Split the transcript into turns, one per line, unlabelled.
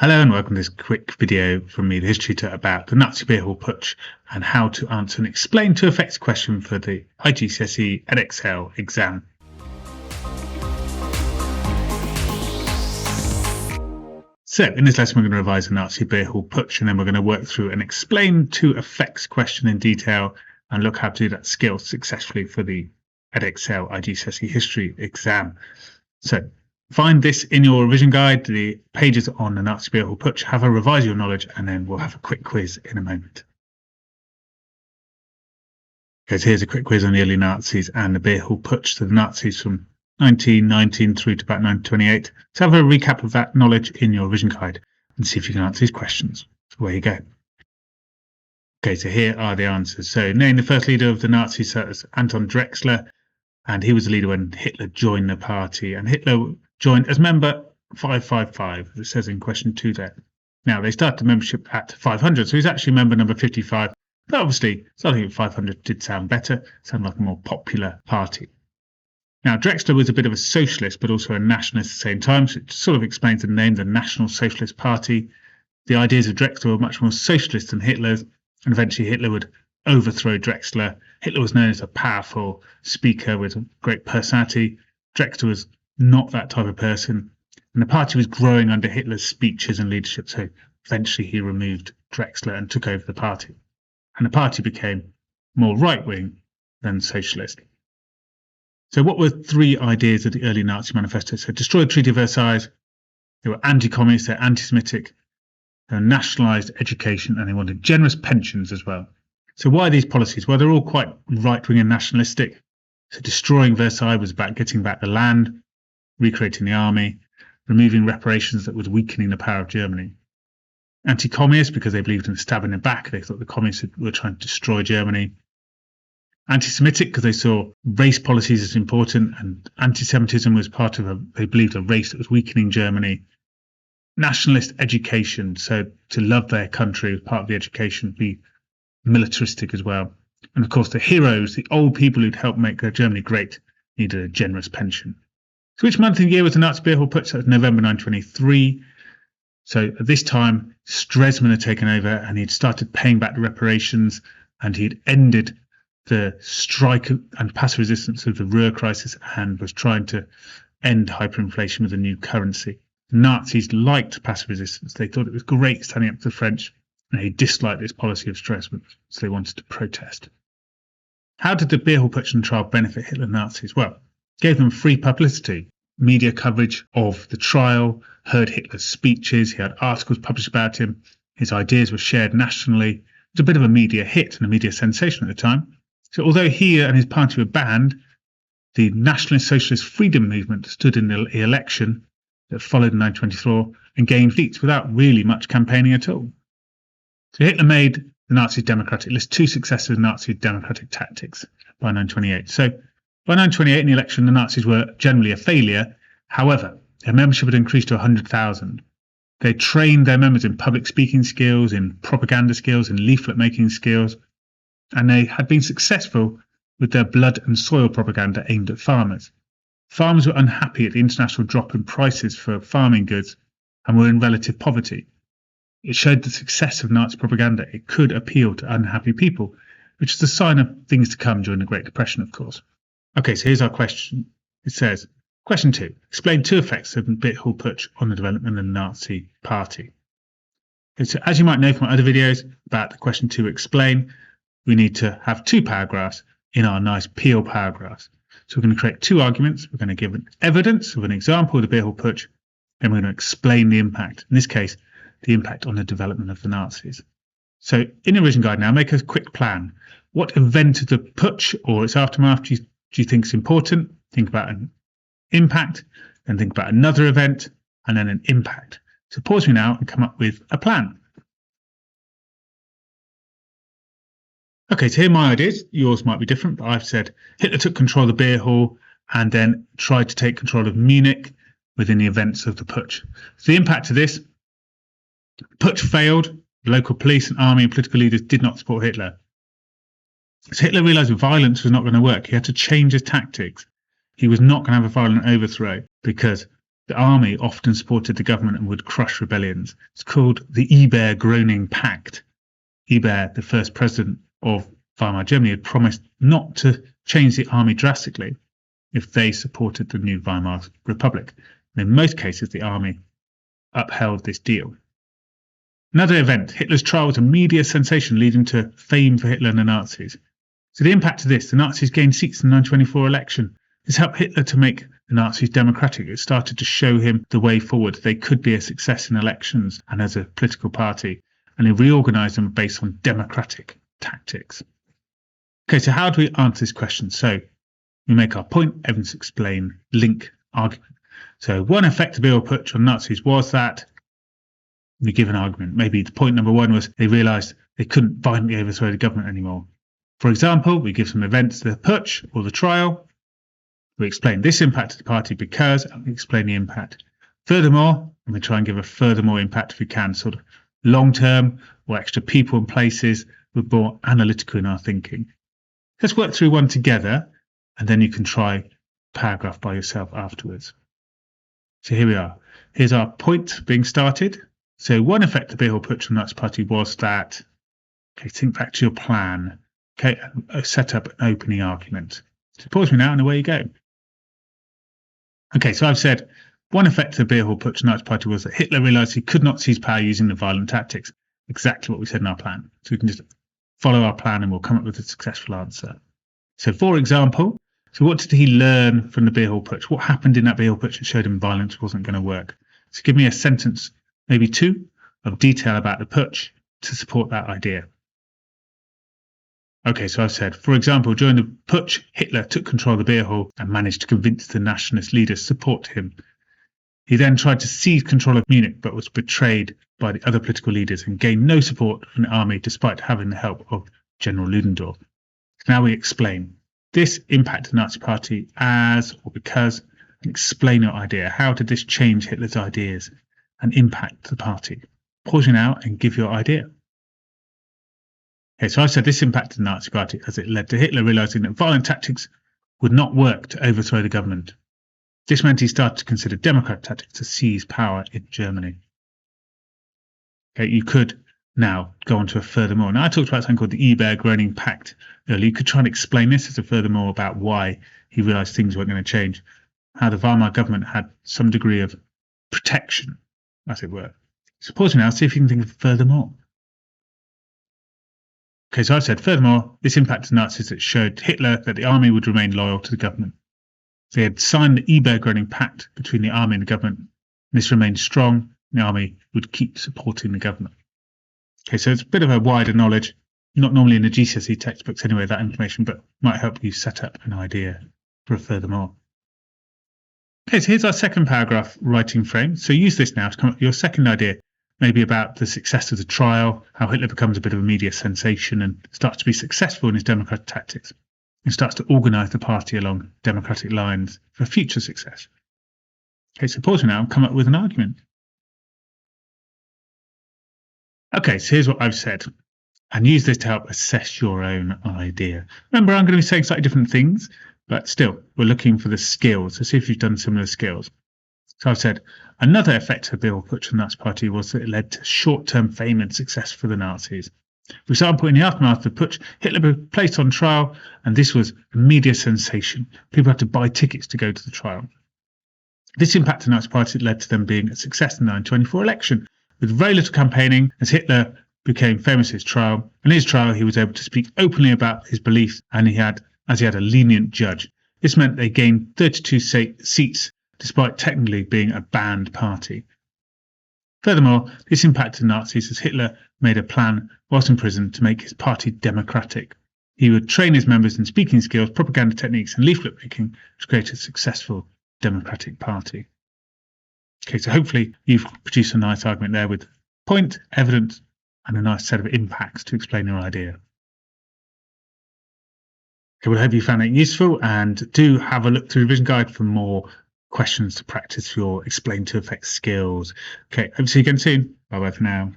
Hello and welcome to this quick video from me, the history tutor, about the Nazi Beer Hall Putsch and how to answer an explain to effects question for the iGCSE Edexcel exam. So in this lesson we're going to revise the Nazi Beer Hall Putsch, and then we're going to work through an explain to effects question in detail and look how to do that skill successfully for the Edexcel iGCSE History exam. So find this in your revision guide. The pages on the Nazi Beer Hall Putsch. Have a revise your knowledge, and then we'll have a quick quiz in a moment. Okay, so here's a quick quiz on the early Nazis and the Beer Hall Putsch. So the Nazis from 1919 through to about 1928. So have a recap of that knowledge in your revision guide and see if you can answer these questions. So away you go. Okay, so here are the answers. So name the first leader of the Nazis as Anton Drexler, and he was the leader when Hitler joined the party, and Hitler joined as member 555, as it says in question 2 there. Now, they started membership at 500, so he's actually member number 55. But obviously, starting at 500 did sound better, sounded like a more popular party. Now, Drexler was a bit of a socialist, but also a nationalist at the same time, so it sort of explains the name, the National Socialist Party. The ideas of Drexler were much more socialist than Hitler's, and eventually Hitler would overthrow Drexler. Hitler was known as a powerful speaker with a great personality. Drexler was not that type of person, and the party was growing under Hitler's speeches and leadership, so eventually he removed Drexler and took over the party, and the party became more right-wing than socialist. So what were 3 ideas of the early Nazi manifesto? So destroy the Treaty of Versailles, they were anti-communist, they're anti-Semitic, they nationalised education, and they wanted generous pensions as well. So why these policies? Well, they're all quite right-wing and nationalistic. So destroying Versailles was about getting back the land, recreating the army, removing reparations that was weakening the power of Germany. Anti-communist, because they believed in a stab in the back. They thought the communists were trying to destroy Germany. Anti-Semitic, because they saw race policies as important, and anti-Semitism was part of they believed a race that was weakening Germany. Nationalist education, so to love their country was part of the education, be militaristic as well. And of course, the heroes, the old people who'd helped make Germany great, needed a generous pension. So which month and year was the Nazi Beer Hall Putsch? That was November 1923. So at this time, Stresemann had taken over and he'd started paying back the reparations, and he'd ended the strike and passive resistance of the Ruhr crisis and was trying to end hyperinflation with a new currency. The Nazis liked passive resistance. They thought it was great standing up to the French, and they disliked this policy of Stresemann, so they wanted to protest. How did the Beer Hall Putsch and trial benefit Hitler Nazis? Well, it gave them free publicity, media coverage of the trial, heard Hitler's speeches, he had articles published about him, his ideas were shared nationally. It was a bit of a media hit and a media sensation at the time. So although he and his party were banned, the Nationalist Socialist Freedom Movement stood in the election that followed in 1924 and gained seats without really much campaigning at all. So Hitler made the Nazis democratic. List 2 successes of Nazi democratic tactics by 1928. So by 1928 in the election, the Nazis were generally a failure. However, their membership had increased to 100,000. They trained their members in public speaking skills, in propaganda skills, in leaflet making skills, and they had been successful with their blood and soil propaganda aimed at farmers. Farmers were unhappy at the international drop in prices for farming goods and were in relative poverty. It showed the success of Nazi propaganda. It could appeal to unhappy people, which is a sign of things to come during the Great Depression, of course. Okay, so here's our question. It says, question 2, explain 2 effects of the Beer Hall Putsch on the development of the Nazi Party. So as you might know from my other videos about the question 2 explain, we need to have 2 paragraphs in our nice peel paragraphs. So we're going to create 2 arguments. We're going to give an evidence of an example of the Beer Hall Putsch, and we're going to explain the impact. In this case, the impact on the development of the Nazis. So in your revision guide now, make a quick plan. What event of the Putsch or its aftermath do you think is important? Think about an impact, then think about another event, and then an impact. So pause me now and come up with a plan. Okay, so here are my ideas. Yours might be different, but I've said Hitler took control of the Beer Hall and then tried to take control of Munich within the events of the Putsch. So the impact of this, Putsch failed. The local police and army and political leaders did not support Hitler. So Hitler realised violence was not going to work. He had to change his tactics. He was not going to have a violent overthrow because The army often supported the government and would crush rebellions. It's called the Eber-Groening Pact. Eber, the first president of Weimar Germany, had promised not to change the army drastically if they supported the new Weimar Republic. And in most cases, the army upheld this deal. Another event, Hitler's trial was a media sensation leading to fame for Hitler and the Nazis. So the impact of this, the Nazis gained seats in the 1924 election. This helped Hitler to make the Nazis democratic. It started to show him the way forward. They could be a success in elections and as a political party. And he reorganised them based on democratic tactics. Okay, so how do we answer this question? So we make our point, evidence, explain, link, argument. So one effect of Beer Hall Putsch on Nazis was that we give an argument. Maybe the point number one was they realised they couldn't violently overthrow the government anymore. For example, we give some events, the putsch or the trial. We explain this impacted the party because, and we explain the impact. Furthermore, and we try and give a furthermore impact if we can, sort of long-term or extra people and places. We're more analytical in our thinking. Let's work through one together, and then you can try paragraph by yourself afterwards. So here we are. Here's our point being started. So one effect of Beer Hall Putsch on the Nazi Party was that, okay, think back to your plan. Okay, set up an opening argument. So pause me now and away you go. Okay, so I've said one effect of the Beer Hall Putsch on the Nazi Party was that Hitler realised he could not seize power using the violent tactics. Exactly what we said in our plan. So we can just follow our plan and we'll come up with a successful answer. So for example, so what did he learn from the Beer Hall Putsch? What happened in that Beer Hall Putsch that showed him violence wasn't going to work? So give me a sentence, maybe two, of detail about the putsch to support that idea. Okay, so I've said, for example, during the putsch, Hitler took control of the beer hall and managed to convince the nationalist leaders to support him. He then tried to seize control of Munich, but was betrayed by the other political leaders and gained no support from the army despite having the help of General Ludendorff. So now we explain. This impacted the Nazi Party as or because, and explain your idea. How did this change Hitler's ideas and impact the party? Pause you now and give your idea. Okay, so I said this impacted the Nazi Party as it led to Hitler realising that violent tactics would not work to overthrow the government. This meant he started to consider democratic tactics to seize power in Germany. Okay, you could now go on to a furthermore. Now I talked about something called the Eber-Groening Pact earlier. You could try and explain this as a furthermore about why he realised things weren't going to change. How the Weimar government had some degree of protection, as it were. So pause now, see if you can think of furthermore. Okay, so I said, furthermore, this impacted Nazis that showed Hitler that the army would remain loyal to the government. They had signed the Eber-Groening Pact between the army and the government. And this remained strong, and the army would keep supporting the government. Okay, so it's a bit of a wider knowledge, not normally in the GCSE textbooks anyway, that information, but might help you set up an idea for a furthermore. Okay, so here's our second paragraph writing frame. So use this now to come up with your second idea, maybe about the success of the trial, how Hitler becomes a bit of a media sensation and starts to be successful in his democratic tactics and starts to organise the party along democratic lines for future success. Okay, so pause now and come up with an argument. Okay, so here's what I've said, and use this to help assess your own idea. Remember, I'm going to be saying slightly different things, but still, we're looking for the skills. So see if you've done similar skills. So I've said, another effect of Beer Hall Putsch on the Nazi Party was that it led to short-term fame and success for the Nazis. For example, in the aftermath of the putsch, Hitler was placed on trial, and this was a media sensation. People had to buy tickets to go to the trial. This impact on the Nazi Party led to them being a success in the 1924 election, with very little campaigning, as Hitler became famous at his trial. In his trial, he was able to speak openly about his beliefs, and he had a lenient judge. This meant they gained 32 seats, despite technically being a banned party. Furthermore, this impacted Nazis as Hitler made a plan whilst in prison to make his party democratic. He would train his members in speaking skills, propaganda techniques, and leaflet making to create a successful democratic party. Okay, so hopefully you've produced a nice argument there with point, evidence, and a nice set of impacts to explain your idea. Okay, well, I hope you found it useful, and do have a look through the revision guide for more questions to practice your explain to effect skills. Okay, hope to see you again soon. Bye bye for now.